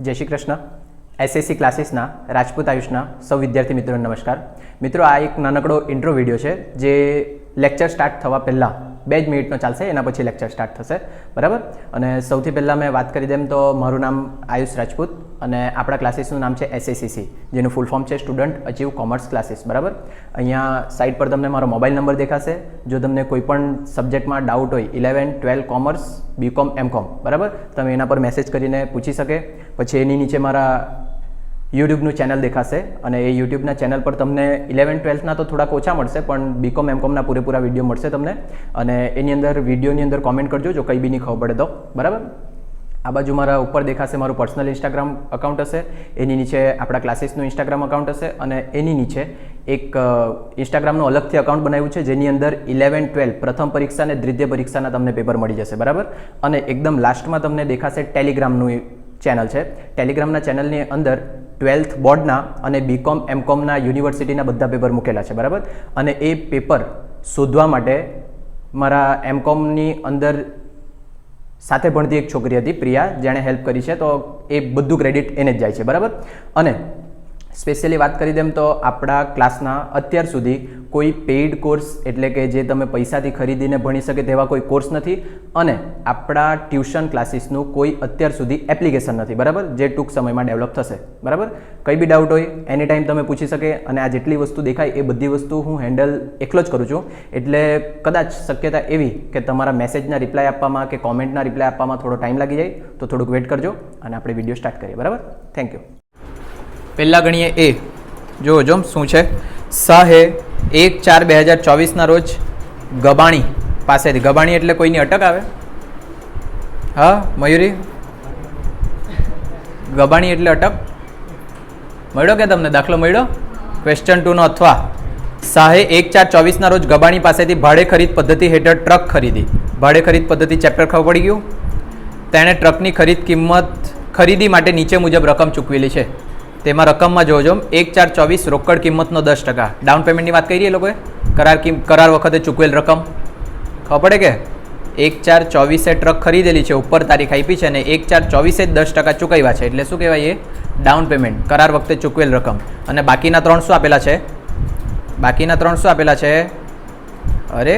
જય શ્રી કૃષ્ણ. એસએસસી ક્લાસીસના રાજપૂત આયુષના સૌ વિદ્યાર્થી મિત્રોને નમસ્કાર. મિત્રો, આ એક નાનકડો ઇન્ટ્રો વિડીયો છે જે લેક્ચર સ્ટાર્ટ થવા પહેલાં 2 જ મિનિટનો ચાલશે, એના પછી લેક્ચર સ્ટાર્ટ થશે, બરાબર. અને સૌથી પહેલાં મેં વાત કરી દેમ તો મારું નામ આયુષ રાજપૂત અને આપણા ક્લાસીસનું નામ છે એસએસીસી, જેનું ફૂલ ફોર્મ છે સ્ટુડન્ટ અચીવ કોમર્સ ક્લાસીસ, બરાબર. અહીંયા સાઇટ પર તમને મારો મોબાઈલ નંબર દેખાશે. જો તમને કોઈ પણ સબ્જેક્ટમાં ડાઉટ હોય 11, 12 કોમર્સ, બીકોમ, એમકોમ, બરાબર, તમે એના પર મેસેજ કરીને પૂછી શકે. પછી એની નીચે મારા યુટ્યુબનું ચેનલ દેખાશે અને એ યુટ્યુબના ચેનલ પર તમને 11, 12ના તો થોડાક ઓછા મળશે, પણ બીકોમ, એમકોમના પૂરેપૂરા વિડીયો મળશે તમને. અને એની અંદર વિડીયોની અંદર કોમેન્ટ કરજો જો કંઈ બી નહીં ખબર પડે તો, બરાબર. આ બાજુ મારા ઉપર દેખાશે મારું પર્સનલ ઇન્સ્ટાગ્રામ અકાઉન્ટ હશે, એની નીચે આપણા ક્લાસીસનું ઇન્સ્ટાગ્રામ અકાઉન્ટ હશે અને એની નીચે એક ઇન્સ્ટાગ્રામનું અલગથી અકાઉન્ટ બનાવ્યું છે જેની અંદર 11, 12 પ્રથમ પરીક્ષા અને દ્વિતીય પરીક્ષાના તમને પેપર મળી જશે, બરાબર. અને એકદમ લાસ્ટમાં તમને દેખાશે ટેલિગ્રામનું ચેનલ છે. ટેલિગ્રામના ચેનલની અંદર 12th બોર્ડના અને બીકોમ, એમકોમના યુનિવર્સિટીના બધા પેપર મૂકેલા છે, બરાબર. અને એ પેપર શોધવા માટે મારા એમકોમની અંદર સાથે ભણતી એક છોકરી હતી પ્રિયા, જેણે હેલ્પ કરી છે, તો એ બધું ક્રેડિટ એને જ જાય છે, બરાબર. અને સ્પેશિયલી વાત કરી દેમ તો આપણા ક્લાસના અત્યાર સુધી કોઈ પેઇડ કોર્સ એટલે કે જે તમે પૈસાથી ખરીદીને ભણી શકે તેવા કોઈ કોર્સ નથી અને આપણા ટ્યુશન ક્લાસીસનું કોઈ અત્યાર સુધી એપ્લિકેશન નથી, બરાબર, જે ટૂંક સમયમાં ડેવલપ થશે, બરાબર. કંઈ બી ડાઉટ હોય એની ટાઈમ તમે પૂછી શકે અને આ જેટલી વસ્તુ દેખાય એ બધી વસ્તુ હું હેન્ડલ એકલો જ કરું છું. એટલે કદાચ શક્યતા એવી કે તમારા મેસેજના રિપ્લાય આપવામાં કે કોમેન્ટના રિપ્લાય આપવામાં થોડો ટાઈમ લાગી જાય, તો થોડુંક વેઇટ કરજો અને આપણે વિડીયો સ્ટાર્ટ કરીએ, બરાબર. Thank you. પહેલાં ગણીએ એ જો શું છે. સાહે 1/4/2024ના રોજ ગબાણી પાસેથી, ગબાણી એટલે કોઈની અટક આવે? હા મયુરી, ગબાણી એટલે અટક મળ્યો કે તમને દાખલો મળ્યો? ક્વેશ્ચન 2નો અથવા સાહે 1/4/24ના રોજ ગબાણી પાસેથી ભાડે ખરીદ પદ્ધતિ હેઠળ ટ્રક ખરીદી. ભાડે ખરીદ પદ્ધતિ ચેપ્ટર ખબર પડી ગયું. તેણે ટ્રકની ખરીદી માટે નીચે મુજબ રકમ ચૂકવેલી છે. તેમાં રકમમાં જોજો 1/4/24 રોકડ કિંમતનો 10%. ડાઉન પેમેન્ટની વાત કરી એ લોકોએ, કરાર વખતે ચૂકવેલ રકમ ખબર પડે કે 1/4/24 ટ્રક ખરીદેલી છે, ઉપર તારીખ આપી છે અને 1/4/24 10% ચૂકવ્યા છે, એટલે શું કહેવાય? એ ડાઉન પેમેન્ટ, કરાર વખતે ચૂકવેલ રકમ. અને બાકીના 300 આપેલા છે. બાકીના 300 આપેલા છે. અરે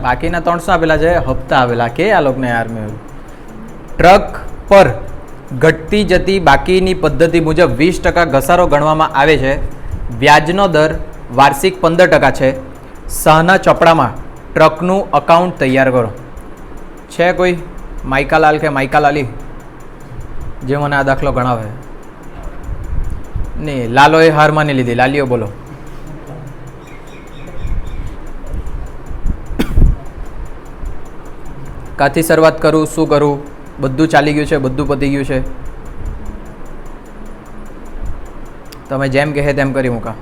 બાકીના 300 આપેલા છે, હપ્તા આવેલા કે આ લોકોને યાર. મેં ટ્રક પર ઘટતી જતી બાકીની પદ્ધતિ મુજબ 20% ઘસારો ગણવામાં આવે છે. વ્યાજનો દર વાર્ષિક 15% છે. શાહના ચોપડામાં ટ્રકનું અકાઉન્ટ તૈયાર કરો. છે કોઈ માઇકાલાલ કે માઇકાલાલી જે મને આ દાખલો ગણાવે? નહીં, લાલોએ હાર માની લીધી. લાલીઓ બોલો. કાથી શરૂઆત કરું, શું કરું? બધું ચાલી ગયું છે, બધું પતી ગયું છે. તમે જેમ કહે તેમ કરી મૂકા.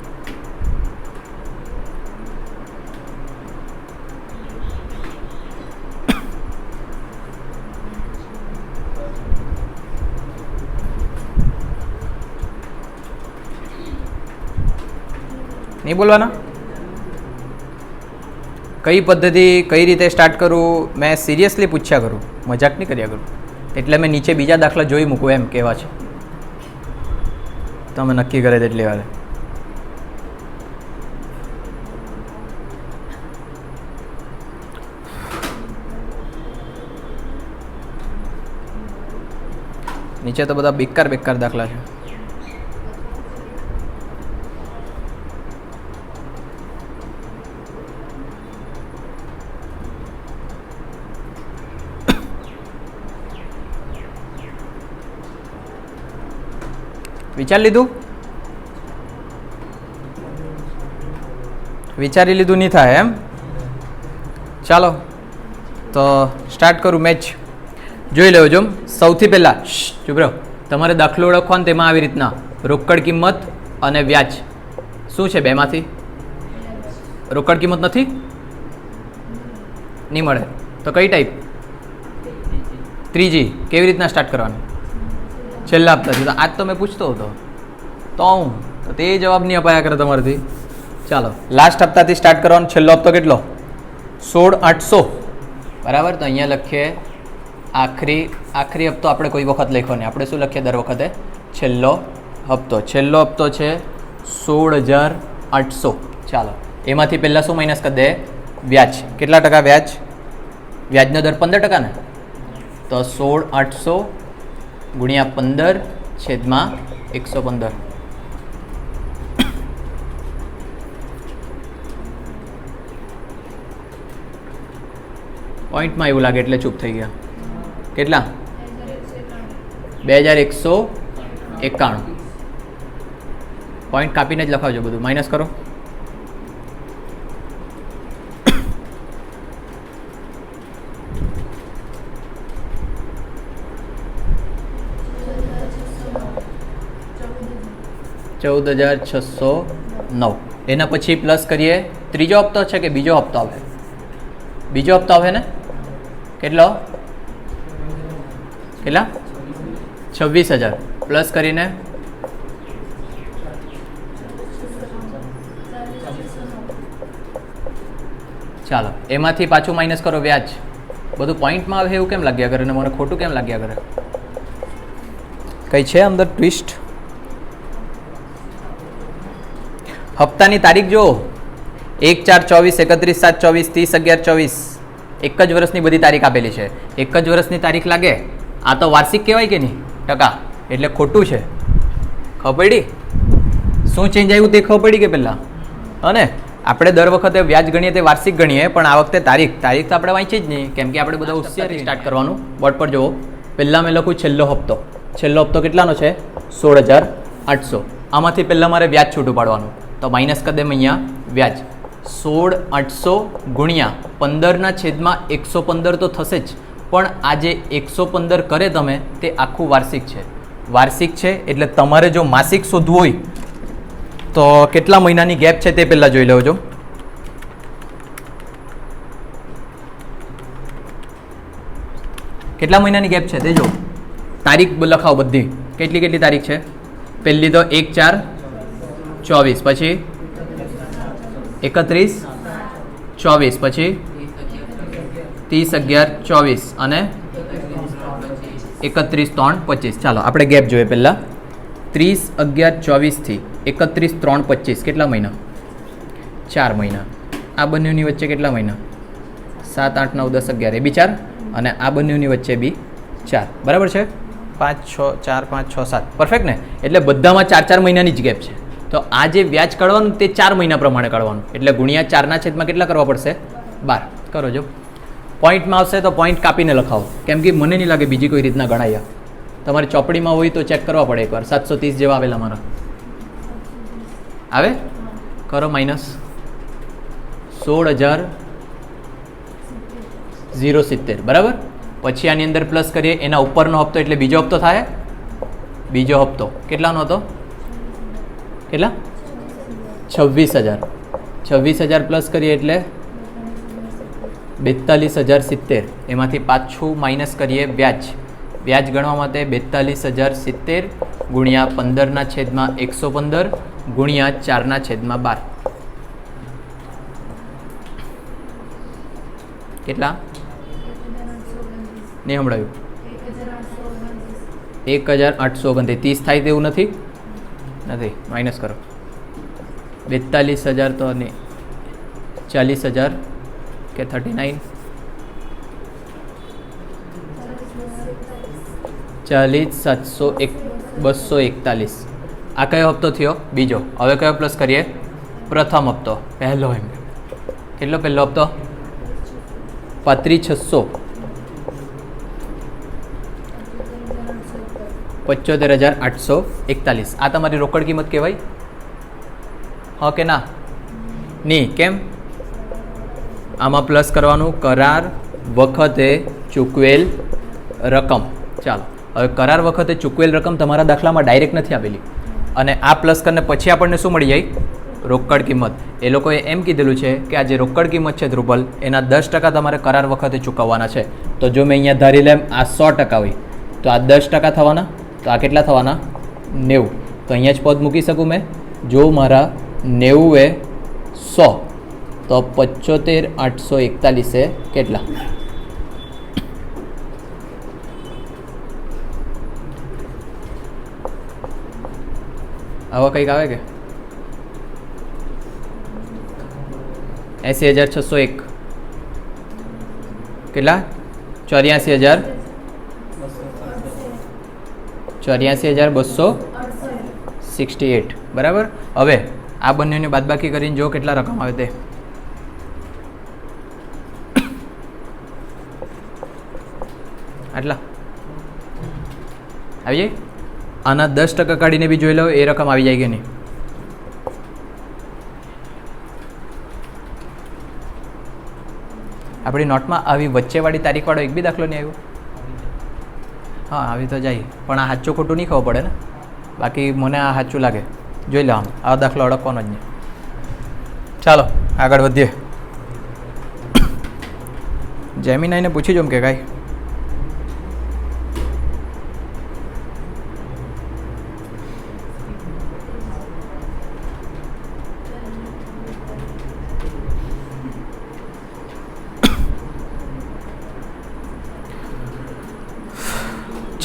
નહીં બોલવાના? કઈ પદ્ધતિ કઈ રીતે સ્ટાર્ટ કરું મેં સિરિયસલી પૂછ્યા કરું, મજાક નહીં કર્યા કરું. એટલે મેં નીચે બીજા દાખલા જોઈ મૂકું એમ કહેવા છે. તમે નક્કી કરે તેટલી વાર. નીચે તો બધા બેકાર દાખલા છે. વિચારી લીધું નહીં થાય એમ? ચાલો તો સ્ટાર્ટ કરું મેચ. જોઈ લેજો. જો સૌથી પહેલાં ચૂપ રહો, તમારે દાખલો ઓળખવાનો. તેમાં આવી રીતના રોકડ કિંમત અને વ્યાજ શું છે? બેમાંથી રોકડ કિંમત નથી? નહીં મળે તો કઈ ટાઈપ? ત્રીજી. કેવી રીતના સ્ટાર્ટ કરવાનું? છેલ્લા હપ્તાથી. તો આજ તો મેં પૂછતો હતો તો તે જવાબ નહીં અપાયા કરે તમારાથી. ચાલો લાસ્ટ હપ્તાથી સ્ટાર્ટ કરવાનો. છેલ્લો હપ્તો કેટલો? 16,800, બરાબર. તો અહીંયા લખીએ આખરી હપ્તો આપણે કોઈ વખત લખ્યો નહીં. આપણે શું લખીએ દર વખતે? છેલ્લો હપ્તો. છેલ્લો હપ્તો છે 16,800. ચાલો, એમાંથી પહેલાં શું માઇનસ કરી દે? વ્યાજ. કેટલા ટકા વ્યાજ? વ્યાજનો દર 15% ને, તો 16,800 ગુણ્યા 15/115. પોઈન્ટમાં એવું લાગે એટલે ચૂપ થઈ ગયા. કેટલા? 2191. પોઈન્ટ કાપીને જ લખાવજો, બધું માઇનસ કરો. $14,609. એના પછી પ્લસ કરીએ. ત્રીજો હપ્તો છે કે બીજો હપ્તો આવે? બીજો હપ્તો આવે ને. કેટલો? કેટલા? 26,000 પ્લસ કરીને ચાલો, એમાંથી પાછું માઇનસ કરો વ્યાજ. બધું પોઈન્ટમાં આવે એવું કેમ લાગ્યા કરે ને મને ખોટું કેમ લાગ્યા કરે? કઈ છે અંદર ટ્વિસ્ટ? હપ્તાની તારીખ જો 1/4/24, 31/7/24, 30/11/24. એક જ વર્ષની બધી તારીખ આપેલી છે. એક જ વર્ષની તારીખ લાગે. આ તો વાર્ષિક કહેવાય કે નહીં? ટકા. એટલે ખોટું છે. ખબર પડી? શું ચેન્જ આવ્યું તે ખબર પડી કે પહેલાં? અને આપણે દર વખતે વ્યાજ ગણીએ તે વાર્ષિક ગણીએ, પણ આ વખતે તારીખ તો આપણે વાંચી જ નહીં, કેમ કે આપણે બધા હોશિયારી સ્ટાર્ટ કરવાનું. બોર્ડ પર જુઓ. પહેલાં મેં લખું છેલ્લો હપ્તો. છેલ્લો હપ્તો કેટલાનો છે? 16,800. આમાંથી પહેલાં મારે વ્યાજ છૂટું પાડવાનું, તો માઇનસ કરી દેમ અહીંયા વ્યાજ. 16,800 ગુણ્યા 15/115 તો થશે જ, પણ આ જે 115 કરે તમે તે આખું વાર્ષિક છે. વાર્ષિક છે એટલે તમારે જો માસિક શોધવું હોય તો કેટલા મહિનાની ગેપ છે તે પહેલાં જોઈ લેજો. કેટલા મહિનાની ગેપ છે તે જો. તારીખ લખાવો બધી. કેટલી તારીખ છે? પહેલી તો 1/4/24, પછી 31/24, પછી 30/11/24 અને 31/3/25. ચાલો આપણે ગેપ જોઈએ પહેલાં. 30/11/24 થી 31/3/25 કેટલા મહિના? 4 મહિના. આ બંનેની વચ્ચે કેટલા મહિના? 7, 8, 9, 10, 11 એ બી 4, અને આ બંનેની વચ્ચે બી 4. બરાબર છે? 5, 6, 4, 5, 6, 7. પરફેક્ટ ને? એટલે બધામાં 4 મહિનાની જ ગેપ છે. તો આ જે વ્યાજ કાઢવાનું તે 4 મહિના પ્રમાણે કાઢવાનું, એટલે ગુણ્યા 4/છેદમાં કેટલા કરવા પડશે? 12. કરો જો. પોઈન્ટમાં આવશે તો પોઈન્ટ કાપીને લખાવો, કેમ કે મને નહીં લાગે બીજી કોઈ રીતના ગણાયા. તમારી ચોપડીમાં હોય તો ચેક કરવા પડે એકવાર. 730 જેવા આવેલા મારા આવે. કરો માઇનસ. 16,070. બરાબર. પછી આની અંદર પ્લસ કરીએ. એના ઉપરનો હપ્તો એટલે બીજો હપ્તો થાય. બીજો હપ્તો કેટલાનો હતો? કેટલા? 26,000. 26,000 પ્લસ કરીએ એટલે 42,070. એમાંથી પાછું માઇનસ કરીએ વ્યાજ. વ્યાજ ગણવા માટે 42,070 ગુણ્યા 15/115 ગુણ્યા 4/12. કેટલા? નહીં સંભળાયું? 1,829. 30 થાય તેવું નથી? માઇનસ કરો. 42,000 તો નહીં, 40,000 કે 39, 40,741. આ કયો હપ્તો થયો? બીજો. હવે કયો પ્લસ કરીએ? પ્રથમ હપ્તો. પહેલો એમ. કેટલો પહેલો હપ્તો? 35,600. 75,841. આ તમારી રોકડ કિંમત કહેવાય? હા કે ના? નહીં. કેમ? આમાં પ્લસ કરવાનું કરાર વખતે ચૂકવેલ રકમ. ચાલો, હવે કરાર વખતે ચૂકવેલ રકમ તમારા દાખલામાં ડાયરેક્ટ નથી આપેલી, અને આ પ્લસ કરીને પછી આપણને શું મળી જાય? રોકડ કિંમત. એ લોકોએ એમ કીધેલું છે કે આ જે રોકડ કિંમત છે ધ્રુપલ, એના 10% તમારે કરાર વખતે ચૂકવવાના છે. તો જો મેં અહીંયા ધારી લેમ આ 100% હોય તો આ 10% થવાના, તો આ કેટલા થવાના? 90. તો અહીંયા જ પદ મૂકી શકું મેં. જો મારા 90 એ 100 તો 75,841 એ કેટલા? આવા કંઈક આવે કે 80,601 કેટલા 84,268 બરાબર. હવે આ બંનેને બાદબાકી કરીને જો કેટલા રકમ આવે તે આટલા આવી જાય. આના 10% કાઢીને બી જોઈ લો એ રકમ આવી જાય કે નહીં. આપણી નોટમાં આવી વચ્ચેવાળી તારીખવાળો એક બી દાખલો નહીં આવ્યો. હા આવી તો જાય પણ આ સાચું ખોટું નહીં ખબર પડે ને. બાકી મને આ સાચું લાગે. જોઈ લેવાનું આ દાખલો અડકવાનો જ નહીં. ચાલો આગળ વધીએ. જેમિનાઈને પૂછી જોમ કે કાંઈ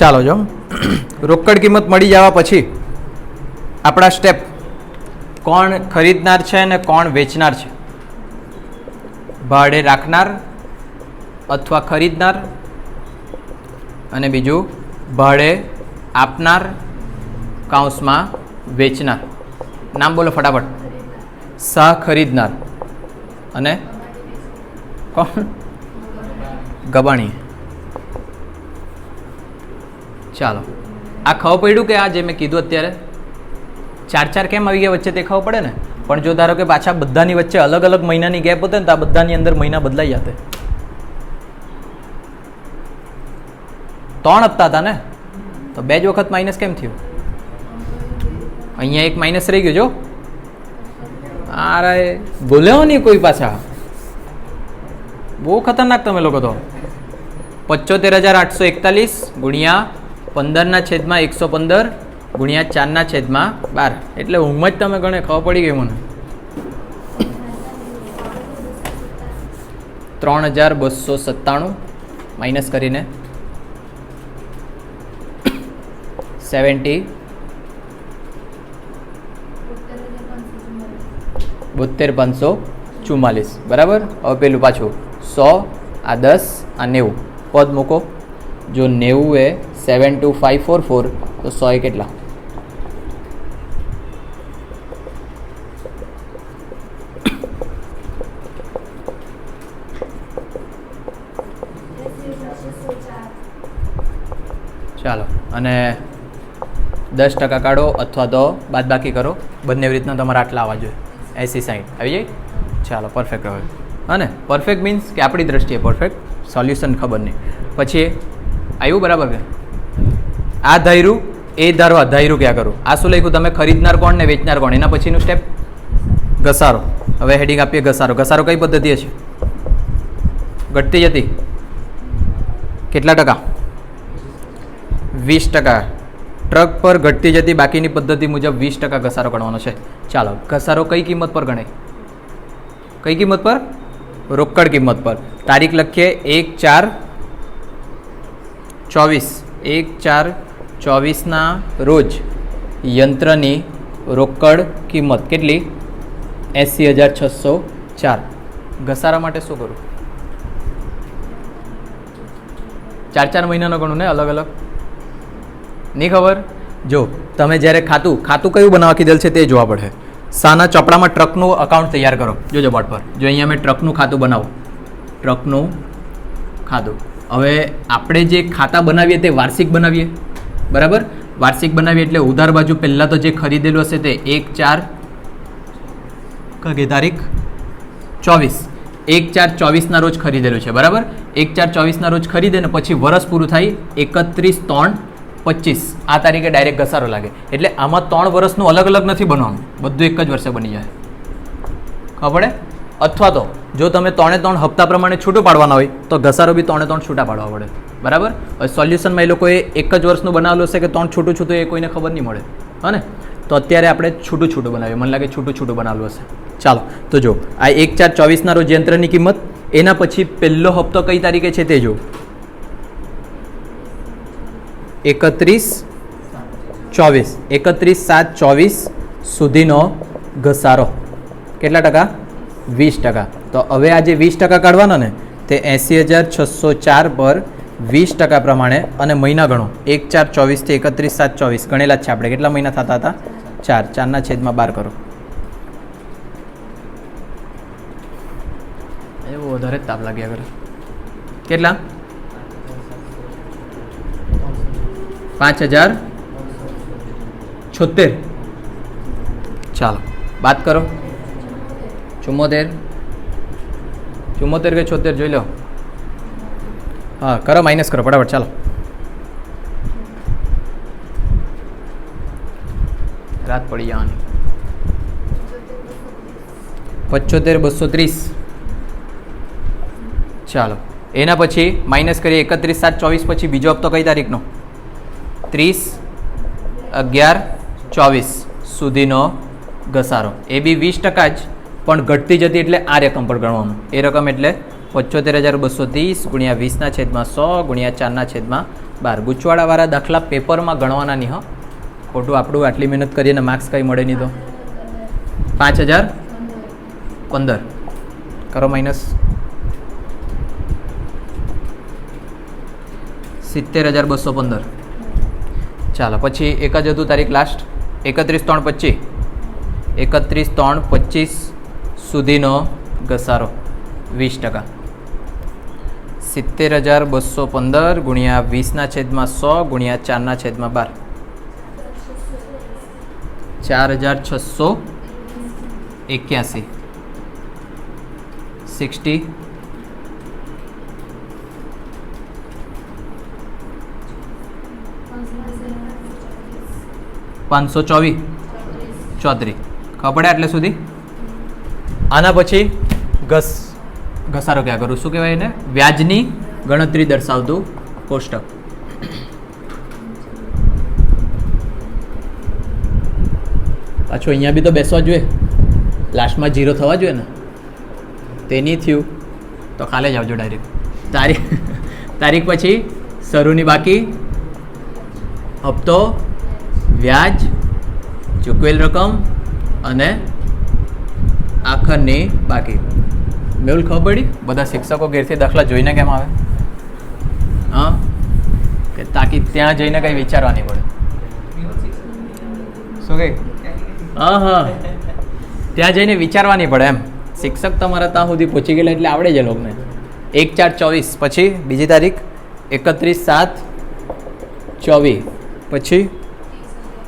ચાલો જો રોકડ કિંમત મળી જવા પછી આપણા સ્ટેપ કોણ ખરીદનાર છે અને કોણ વેચનાર છે. ભાડે રાખનાર અથવા ખરીદનાર અને બીજું ભાડે આપનાર કૌંસમાં વેચનાર. નામ બોલો ફટાફટ. સહ ખરીદનાર અને કોણ ગબાણી. ચાલો આ ખબર પડ્યું કે આ જે મેં કીધું અત્યારે 4 કેમ આવી ગયા વચ્ચે તે ખબર પડે ને. પણ જો ધારો કે પાછા બધાની વચ્ચે અલગ અલગ મહિનાની ગેપ હોતે ને તો આ બધાની અંદર મહિના બદલાઈ જતે. 3 હપ્તા હતા ને તો 2 જ વખત માઇનસ કેમ થયું. અહીંયા એક માઇનસ રહી ગયો જો. અરે બોલ્યો નહીં કોઈ પાછા. બહુ ખતરનાક તમે લોકો તો. 75,841 ગુણ્યા 15/115 ગુણ્યા 4/12 એટલે ઊંઘમાં જ તમે ગણે ખબર પડી ગઈ મને. 3,297 માઇનસ કરીને 70 72,544 બરાબર. હવે પેલું પાછું 100 આ 10 આ 90 પદ મૂકો. જો 90 એ 72544 તો 100 એ કેટલા ચાલો અને 10% કાઢો અથવા તો બાદબાકી કરો. બંને રીતના તમારે આટલા આવવા જોઈએ. 80-60 આવી જાય. ચાલો પરફેક્ટ હવે. હા ને પરફેક્ટ મીન્સ કે આપણી દ્રષ્ટિએ પરફેક્ટ. સોલ્યુશન ખબર નહીં. પછી આવ્યું બરાબર કે આ ધાર્યું એ ધારવા ધાર્યું ક્યાં કરું. આ શું લખ્યું તમે ખરીદનાર કોણ ને વેચનાર કોણ. એના પછીનું સ્ટેપ ઘસારો. હવે હેડિંગ આપીએ ઘસારો. ઘસારો કઈ પદ્ધતિ હશે. ઘટતી જતી કેટલા ટકા 20%. ટ્રક પર ઘટતી જતી બાકીની પદ્ધતિ મુજબ 20% ઘસારો ગણવાનો છે. ચાલો ઘસારો કઈ કિંમત પર ગણાય. કઈ કિંમત પર. રોકડ કિંમત પર. તારીખ લખીએ 1/4/24 1/4/24 રોજ યંત્રની રોકડ કિંમત કેટલી 80,604. ઘસારા માટે શું કરું. 4 મહિનાનો ગણું ને અલગ અલગ નહીં ખબર. જો તમે જ્યારે ખાતું કયું બનાવવા કીધેલ છે તે જોવા પડે. સાના ચોપડામાં ટ્રકનું અકાઉન્ટ તૈયાર કરો. જોજો બોર્ડ પર. જો અહીંયા મેં ટ્રકનું ખાતું બનાવું. ટ્રકનું ખાતું. હવે આપણે જે ખાતા બનાવીએ તે વાર્ષિક બનાવીએ બરાબર. વાર્ષિક બનાવીએ એટલે ઉધાર બાજુ પહેલાં તો જે ખરીદેલું હશે તે 1/4 કઈ તારીખ 24 1/4/24 રોજ ખરીદેલું છે બરાબર. 1/4/24 રોજ ખરીદે ને પછી વરસ પૂરું થાય 31/3/25 આ તારીખે ડાયરેક્ટ ઘસારો લાગે. એટલે આમાં 3 વર્ષનું અલગ અલગ નથી બનવાનું. બધું એક જ વર્ષે બની જાય. ખબર પડે. અથવા તો જો તમે 3 હપ્તા પ્રમાણે છૂટું પાડવાના હોય તો ઘસારો બી 3 છૂટા પાડવા પડે બરાબર. હવે સોલ્યુશનમાં એ લોકોએ એક જ વર્ષનું બનાવેલું હશે કે 3 છૂટું એ કોઈને ખબર નહીં મળે. હા ને તો અત્યારે આપણે છૂટું બનાવીએ. મને લાગે છૂટું બનાવેલું હશે. ચાલો તો જો આ 1/4/24 રોજ યંત્રની કિંમત. એના પછી પહેલો હપ્તો કઈ તારીખે છે તે જો 31 24 31/7/24 સુધીનો ઘસારો કેટલા ટકા? 20%. તો હવે આ જે 20% કાઢવાનો ને તે 80,604 પર 20% પ્રમાણે અને મહિના ગણો 1/4/24 થી 31/7/24 ગણેલા જ છે આપણે. કેટલા મહિના થતા હતા? 4. 4/12 કરો. એવું વધારે જ તાપ લાગ્યા કરે. કેટલા? 5,076. ચાલો બાદ કરો. 74 કે 76 જોઈ લો. હા કરો, માઇનસ કરો ફટાફટ. ચાલો રાત પડી જવાની. 75,230. ચાલો એના પછી માઇનસ કરીએ 31/7/24 પછી બીજો હપ્તો કઈ તારીખનો? 30/11/24 સુધીનો ઘસારો. એ બી 20% જ પણ ઘટતી જતી એટલે આ રકમ પર ગણવાનું. એ રકમ એટલે 75,230 ગુણ્યા 20/100 ગુણ્યા 4/12. ગૂંચવાડાવાળા દાખલા પેપરમાં ગણવાના નહીં. હો ખોટું આપણું આટલી મહેનત કરીને માર્ક્સ કંઈ મળે નહીં. તો 5,015 કરો માઇનસ. 70,215. ચાલો પછી એક જ હતું તારીખ લાસ્ટ 31/3/25. 31/3/25 સુધીનો ઘસારો 20%. 70,215 ગુણ્યા 20/100 ગુણ્યા 4/12. 4,681. 60. 524. 34. ખબર પડે એટલે સુધી. આના પછી ઘસારો ક્યાં કરું? શું કહેવાય એને? વ્યાજની ગણતરી દર્શાવતું કોષ્ટક. પાછું અહીંયા બી તો બેસવા જોઈએ. લાસ્ટમાં 0 થવા જોઈએ ને. તે નહીં થયું તો કાલે જ આવજો ડાયરેક્ટ. તારીખ પછી શરૂની બાકી, હપ્તો, વ્યાજ, ચૂકવેલ રકમ અને આખરની બાકી. મેહુલ ખબર પડી? બધા શિક્ષકો ઘેરથી દાખલા જોઈને કેમ આવે? હા કે તાકી ત્યાં જઈને કંઈ વિચારવા નહીં પડે. શું કહે? હા ત્યાં જઈને વિચારવા નહીં પડે એમ. શિક્ષક તમારા ત્યાં સુધી પહોંચી ગયેલા એટલે આવડે છે લોકોને. 1/4/24 પછી બીજી તારીખ 31/7/24 પછી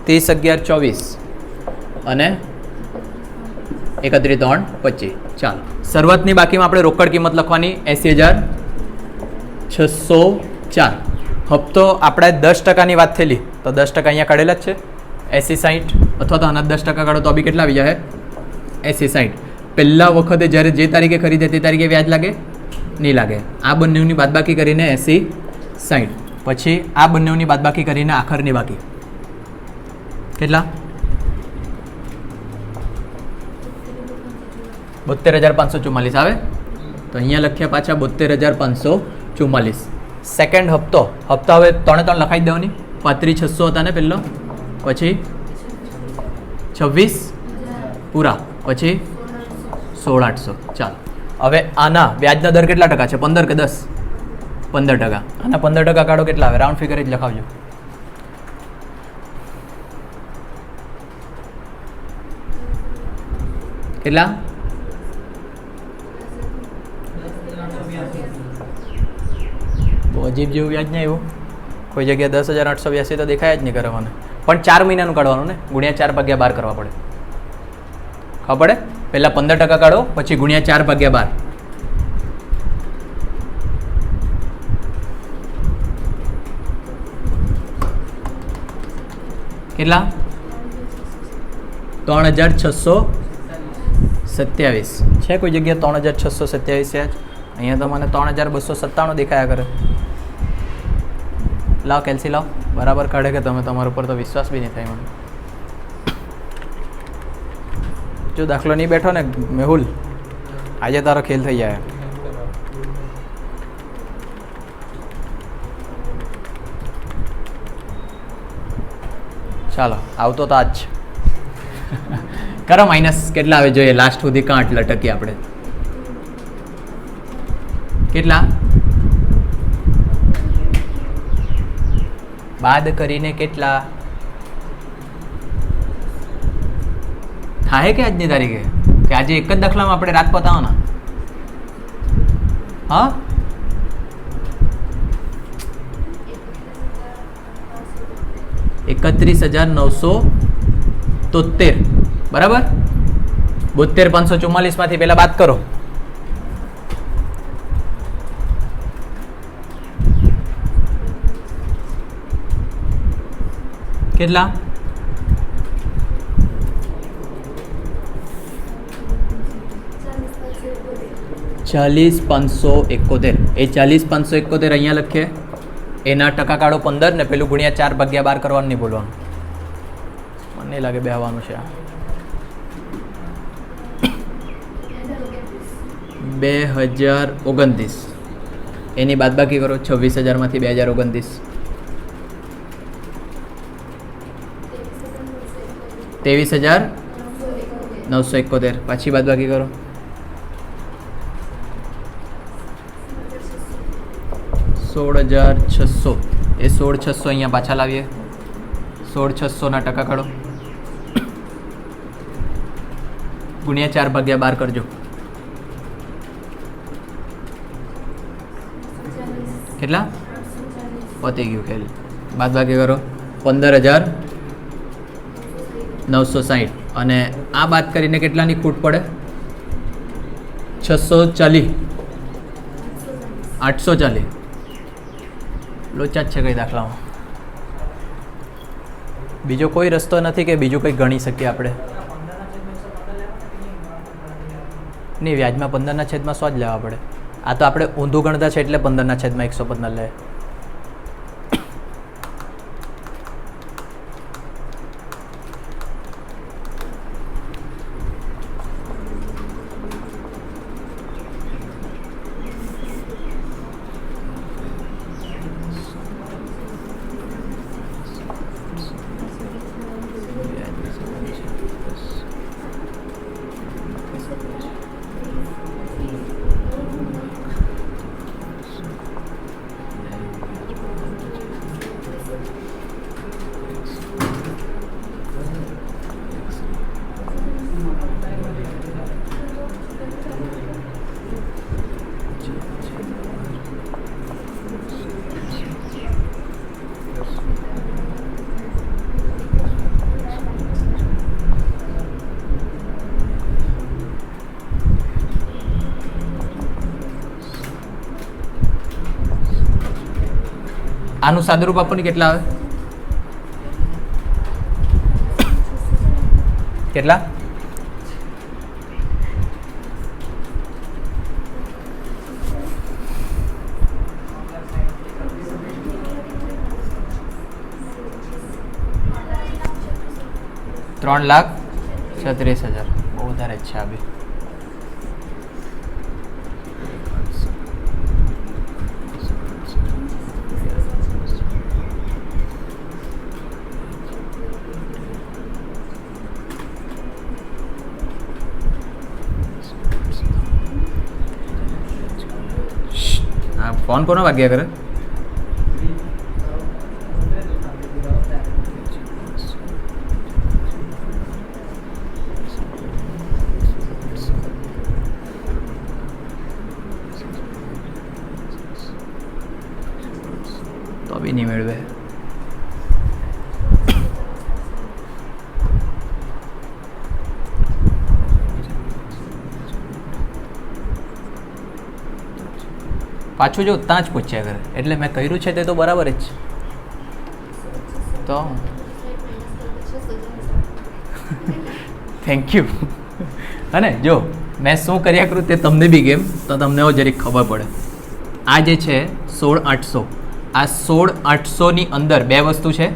30/11/24 અને 31/3/25. ચાલો શરૂઆતની બાકીમાં આપણે રોકડ કિંમત લખવાની 80,604. હપ્તો આપણે 10%ની વાત થયેલી તો 10% અહીંયા કાઢેલા જ છે. 80/60 અથવા તો આના 10% કાઢો તો બી કેટલા આવી જાય? 80/60. પહેલા વખતે જ્યારે જે તારીખે ખરીદે તે તારીખે વ્યાજ લાગે? નહીં લાગે. આ બંનેની બાદબાકી કરીને 80/60. પછી આ બંનેની બાદબાકી કરીને આખરની બાકી કેટલા? 72,544 આવે. તો અહીંયા લખ્યા પાછા 72,544. સેકન્ડ હપ્તા હવે 3 લખાઈ દેવાની. 35,600 હતા ને પહેલો, પછી 26 પૂરા, પછી 16,800. ચાલો હવે આના વ્યાજના દર કેટલા ટકા છે? 15 કે 10? 15%. આના 15% કાઢો કેટલા આવે? રાઉન્ડ ફિગર જ લખાવજો. કેટલા? બહુ અજીબ જેવું વ્યાજ નહીં આવ્યું. કોઈ જગ્યાએ 10,882 તો દેખાય જ નહીં કરે મને. પણ 4 મહિનાનું કાઢવાનું ને, ગુણ્યા 4/12 કરવા પડે. ખબર પડે? પહેલાં 15% કાઢો, પછી ગુણ્યા 4/12. કેટલા? 3,627 છે. કોઈ જગ્યાએ 3,627 છે. અહીંયા તો મને 3,297 દેખાયા કરે. લાવ કેલ્સી લાવ, બરાબર કાઢે કે તમે? તમારા ઉપર તો વિશ્વાસ બી નહીં થાય મને. જો દાખલો નહીં બેઠો ને મેહુલ, આજે તારો ખેલ થઈ જાય. ચાલો આવતો તો આજ કરો માઇનસ કેટલા આવે જોઈએ લાસ્ટ સુધી કાં આટલા ટકી આપણે કેટલા બાદ કરીને કેટલા થાય કે આજની તારીખે કે આજે એક જ દાખલામાં આપણે રાત પતાવવાના હા 31,973 બરાબર 72,544 માંથી પહેલા બાદ કરો કેટલા 40,571 એ 40,571 અહીંયા લખીએ એના ટકા કાઢો 15 ને પેલું ગુણ્યા 4/12 કરવાનું નહીં બોલવાનું મને નહીં લાગે બેહવાનું છે 2029 એની બાદબાકી કરો 26,000 માંથી 2029 23,971 પાછી બાદબાકી કરો 16,600 એ 16,600 અહીંયા પાછા લાવીએ 16,600 ના ટકા કાઢો ગુણ્યા 4/12 કરજો કેટલા પતી ગયું ખેલ બાદબાકી કરો 15,960 અને આ બાદ કરીને કેટલાની ખૂટ પડે 640 840 લોચા જ છે કઈ દાખલામાં બીજો કોઈ રસ્તો નથી કે બીજું કંઈ ગણી શકીએ આપણે નહીં વ્યાજમાં 15/100 જ લેવા પડે આ તો આપણે ઊંધું ગણતા છે એટલે 15/115 લે આનું સાદુરૂપ આપણને કેટલા આવે કેટલા $3,36,000 બહુ વધારે જ છે આ બી ફોન કોનો વાગ્યા કરે તો બી નહીં મેળવે પાછું જો ત્યાં જ પૂછ્યા કરે એટલે મેં કર્યું છે તે તો બરાબર જ તો થેન્ક યુ અને જો મેં શું કર્યા કરું તે તમને બી કેમ તો તમને જરીક ખબર પડે આ જે છે 16,800 આ 16,800ની અંદર બે વસ્તુ છે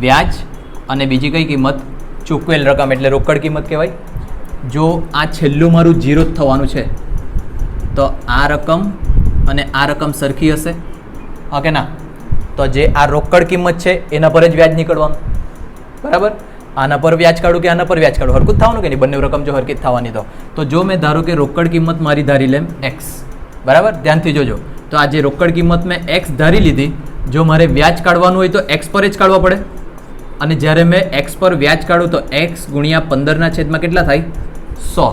વ્યાજ અને બીજી કઈ કિંમત ચૂકવેલ રકમ એટલે રોકડ કિંમત કહેવાય જો આ છેલ્લું મારું જીરો જ થવાનું છે તો આ રકમ અને આ રકમ સરખી હશે હા કે ના તો જે આ રોકડ કિંમત છે એના પર જ વ્યાજ નીકળવાનું બરાબર. આના પર વ્યાજ કાઢું કે આના પર વ્યાજ કાઢું, હરકું જ થવાનું કે નહીં, બંને રકમ જો હરકી જ થવાની. તો જો મેં ધારો કે રોકડ કિંમત મારી ધારી લેમ એક્સ, બરાબર, ધ્યાનથી જોજો. તો આ જે રોકડ કિંમત મેં એક્સ ધારી લીધી, જો મારે વ્યાજ કાઢવાનું હોય તો એક્સ પર જ કાઢવા પડે. અને જ્યારે મેં એક્સ પર વ્યાજ કાઢું તો એક્સ ગુણ્યા 15 છેદમાં કેટલા થાય? 100.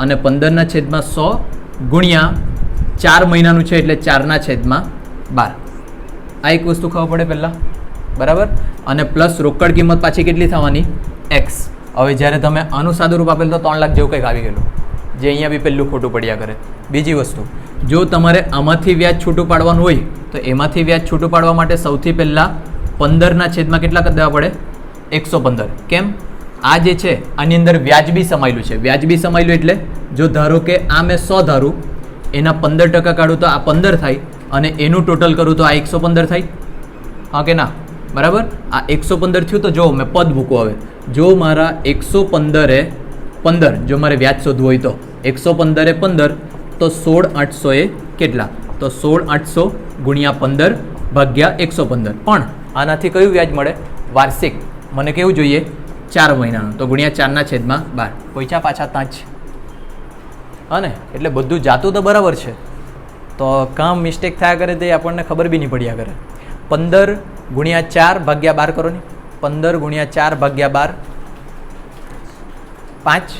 અને 15 છેદમાં 100 ગુણ્યા 4 મહિનાનું છે એટલે 4 છેદમાં 12. આ એક વસ્તુ ખબર પડે પહેલાં, બરાબર. અને પ્લસ રોકડ કિંમત પાછી કેટલી થવાની? એક્સ. હવે જ્યારે તમે આનું સાદું રૂપ આપેલું તો 3 લાખ જેવું કંઈક આવી ગયેલું, જે અહીંયા બી પહેલું ખોટું પડ્યા કરે. બીજી વસ્તુ, જો તમારે આમાંથી વ્યાજ છૂટું પાડવાનું હોય તો એમાંથી વ્યાજ છૂટું પાડવા માટે સૌથી પહેલાં 15 છેદમાં કેટલા કરી દેવા પડે? 115. કેમ? આ જે છે આની અંદર વ્યાજબી સમાયેલું છે. વ્યાજબી સમાયેલું એટલે જો ધારો કે આ મેં 100 ધારું, એના 15% કાઢું તો આ 15 થાય, અને એનું ટોટલ કરું તો આ 115 થાય. હા કે ના? બરાબર. આ 115 થયું તો જો મેં પદ મૂકું. હવે જો મારા 115 એ 15, જો મારે વ્યાજ શોધવું હોય તો 115 એ 15 તો 16800 એ કેટલા? તો 16800 ગુણ્યા 15 ભાગ્યા 115. પણ આનાથી કયું વ્યાજ મળે? વાર્ષિક. મને કેવું જોઈએ? 4 મહિનાનું. તો ગુણ્યા 4 છેદમાં 12. પૈસા પાછા ત્યાં જ. હા ને? એટલે બધું જાતું તો બરાબર છે, તો કામ મિસ્ટેક થયા કરે તે આપણને ખબર બી નહીં પડ્યા કરે. 15 ગુણ્યા 4 ભાગ્યા 12 કરો ને. 15 ગુણ્યા 4 ભાગ્યા 12 5.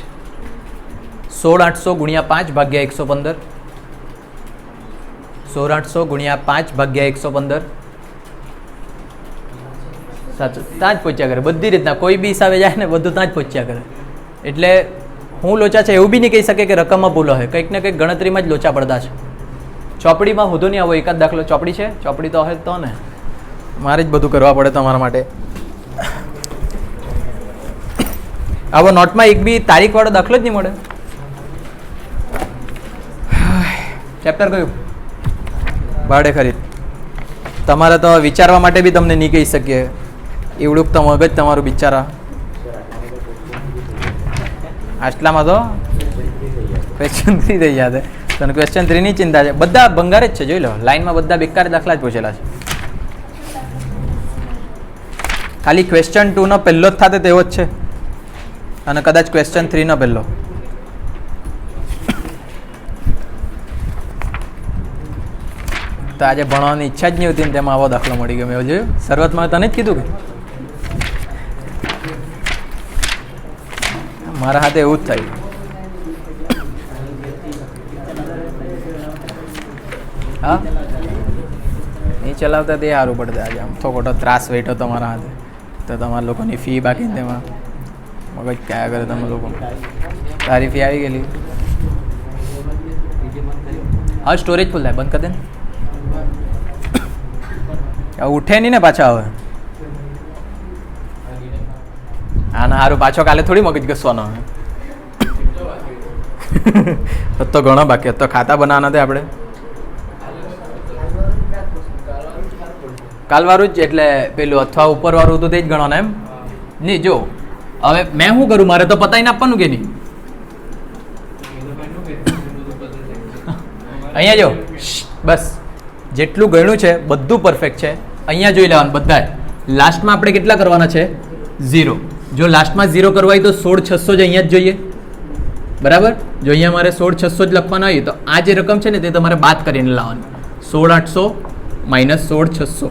16800 ગુણ્યા 5 ભાગ્યા 115. 16800 ગુણ્યા 5 ભાગ્યા 115. સાચું, ત્યાં જ પહોંચ્યા કરે. બધી રીતના કોઈ બી હિસાબે જાય ને બધું ત્યાં જ પહોંચ્યા કરે. એટલે હું લોચા છે એવું બી નહીં કહી શકે કે રકમમાં ભૂલો હોય, કંઈક ને કંઈક ગણતરીમાં જ લોચા પડતા છે. ચોપડીમાં હોતો નહીં આવો એકાદ દાખલો. ચોપડી છે, ચોપડી તો હોય તો ને મારે જ બધું કરવા પડે તમારા માટે. આવો નોટમાં એક બી તારીખવાળો દાખલો જ નહીં મળે. ચેપ્ટર કયું? ભાડે ખરીદ. તમારે તો વિચારવા માટે બી તમને નહીં કહી શકીએ, એવડુંક તો મગજ તમારું બિચારા. આટલામાં તો ક્વેશ્ચન 3 થઈ ગયા છે. તને ક્વેશ્ચન 3ની ચિંતા છે. બધા ભંગાર જ છે, જોઈ લો. લાઈનમાં બધા બેકાર દાખલા જ પૂછેલા છે. ખાલી ક્વેશ્ચન 2નો પહેલો જ થશે તેવો જ છે, અને કદાચ ક્વેશ્ચન 3નો પહેલો. તો આજે ભણવાની ઈચ્છા જ નહીં હોતી ને તેમાં આવો દાખલો મળી ગયો. મેં જોયું શરૂઆતમાં તને જ કીધું કે મારા હાથે એવું જ થયું. હા, નહીં ચલાવતા તે સારું પડતું. આજે આમ તો ખોટો ત્રાસ વેઠો તમારા હાથે, તો તમારા લોકોની ફી બાકી તેમાં મગજ કયા કરે તમે લોકો. તારી ફી આવી ગયેલી. હા, સ્ટોરેજ ફૂલ થાય, બંધ કરી દે ને. ઉઠે નહીં ને પાછા. હવે આના સારું પાછો કાલે થોડી મગજ ઘસવાનો. તો ઘણો બાકી તો ખાતા બનાવવાના હતા આપણે. કાલવાળું જ એટલે પેલું અથવા ઉપરવાળું હતું તે જ ગણવાના એમ નહીં. જો હવે મેં શું કરું, મારે તો પતાવીને આપવાનું કે નહીં. અહીંયા જો બસ જેટલું ગણ્યું છે બધું પરફેક્ટ છે. અહીંયા જોઈ લેવાનું બધા. લાસ્ટમાં આપણે કેટલા કરવાના છે? 0. જો લાસ્ટમાં 0 કરવા હોય તો 16600 જ અહીંયા જ જોઈએ, બરાબર. જો અહીંયા મારે 16600 જ લખવાના હોય તો આ જે રકમ છે ને તે તમારે બાદ કરીને લાવવાની. 16800 માઇનસ 16600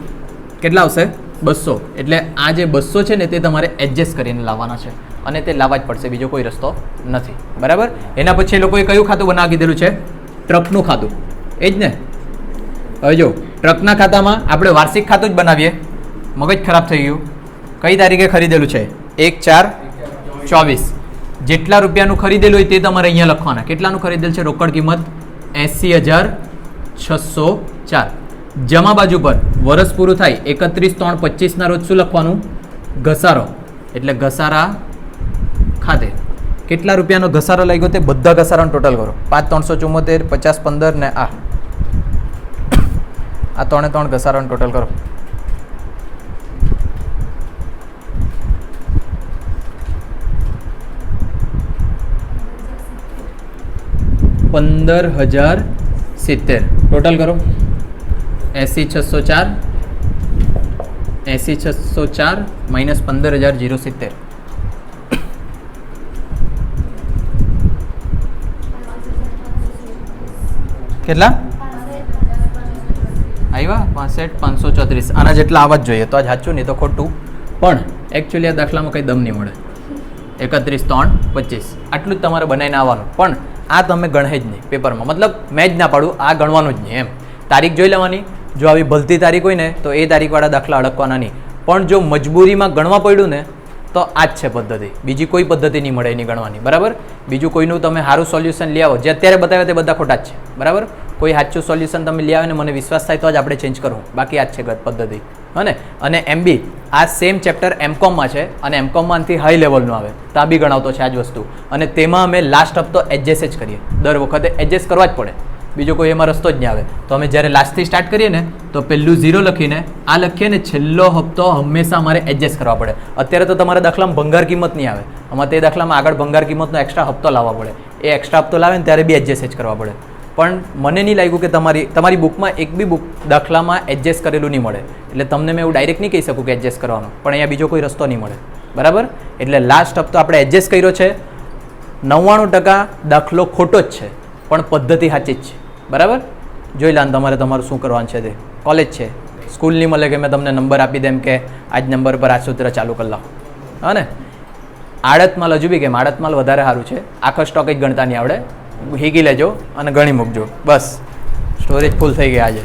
કેટલા આવશે? 200. એટલે આ જે 200 છે ને તે તમારે એડજસ્ટ કરીને લાવવાના છે, અને તે લાવવા જ પડશે, બીજો કોઈ રસ્તો નથી, બરાબર. એના પછી એ લોકોએ કયું ખાતું બનાવી દીધેલું છે? ટ્રકનું ખાતું, એ જ ને. હવે જો ટ્રકના ખાતામાં આપણે વાર્ષિક ખાતું જ બનાવીએ. મગજ ખરાબ થઈ ગયું. કઈ તારીખે ખરીદેલું છે? 1/4/24. જેટલા રૂપિયાનું ખરીદેલું હોય તે તમારે અહીંયા લખવાના. કેટલાનું ખરીદેલું છે? રોકડ કિંમત 80,604. જમા બાજુ પર વર્ષ પૂરું થાય 31/3/25 રોજ શું લખવાનું? ઘસારો. એટલે ઘસારા ખાતે કેટલા રૂપિયાનો ઘસારો લાગ્યો તે બધા ઘસારાનું ટોટલ કરો. 5,374, 50, 15 ને આ 3 ઘસારાનું ટોટલ કરો. 15,070 ટોટલ કરો. 80,604 80,604 માઇનસ 15,070. કેટલા આવ્યા? 65,534. આના જેટલા આવવા જ જોઈએ તો જ સાચું, નહીં તો ખોટું. પણ એકચ્યુઅલી આ દાખલામાં કંઈ દમ નહીં મળે. 31,3,25 આટલું જ તમારે બનાવીને આવવાનું. પણ આ તમે ગણે જ નહીં પેપરમાં, મતલબ મેં જ ના પાડું, આ ગણવાનું જ નહીં એમ. તારીખ જોઈ લેવાની. જો આવી ભલતી તારીખ હોય ને તો એ તારીખવાળા દાખલા અડકવાના નહીં. પણ જો મજબૂરીમાં ગણવા પડ્યું ને તો આ જ છે પદ્ધતિ, બીજી કોઈ પદ્ધતિ નહીં મળે એની ગણવાની. બરાબર? બીજું કોઈનું તમે સારું સોલ્યુશન લઈ આવો, જે અત્યારે બતાવ્યા તે બધા ખોટા જ છે. બરાબર? કોઈ સાચું સોલ્યુશન તમે લઈ આવે ને મને વિશ્વાસ થાય તો જ આપણે ચેન્જ કરવું, બાકી આ જ છે ગત પદ્ધતિ. હને? અને MB આ સેમ ચેપ્ટર MCOMમાં છે અને MCOMમાં આનાથી હાઈ લેવલનું આવે તો આ બી ગણાવતો છે આ જ વસ્તુ. અને તેમાં અમે લાસ્ટ હપ્તો એડજસ્ટ જ કરીએ, દર વખતે એડજસ્ટ કરવા જ પડે, બીજો કોઈ એમાં રસ્તો જ નહીં આવે. તો અમે જ્યારે લાસ્ટથી સ્ટાર્ટ કરીએ ને તો પહેલું 0 લખીને આ લખીએ ને છેલ્લો હપ્તો હંમેશા અમારે એડજસ્ટ કરવા પડે. અત્યારે તો તમારા દાખલામાં ભંગાર કિંમત નહીં આવે, અમારે તે દાખલામાં આગળ ભંગાર કિંમતનો એક્સ્ટ્રા હપ્તો લાવવા પડે. એ એક્સ્ટ્રા હપ્તો લાવે ને ત્યારે બી એડજસ્ટ જ કરવા પડે. પણ મને નહીં લાગ્યું કે તમારી બુકમાં એક બી બુક દાખલામાં એડજસ્ટ કરેલું નહીં મળે. એટલે તમને મેં એવું ડાયરેક્ટ નહીં કહી શકું કે એડજસ્ટ કરવાનું, પણ અહીંયા બીજો કોઈ રસ્તો નહીં મળે. બરાબર? એટલે લાસ્ટ હપ્તો આપણે એડજસ્ટ કર્યો છે. 99% દાખલો ખોટો જ છે પણ પદ્ધતિ સાચી જ છે. બરાબર? જોઈ લો તમારું શું કરવાનું છે. તે કોલેજ છે, સ્કૂલ નહીં મળે કે મેં તમને નંબર આપી દેમ કે આજ નંબર પર આ સૂત્ર ચાલુ કરી લાવો. હા ને? આડતમાલ હજુ બી કેમ આડતમાલ વધારે સારું છે, આખો સ્ટોક જ ગણતા નહીં આવડે. હીકી લેજો અને ગણી મૂકજો, બસ સ્ટોરેજ ફૂલ થઈ ગયા આજે.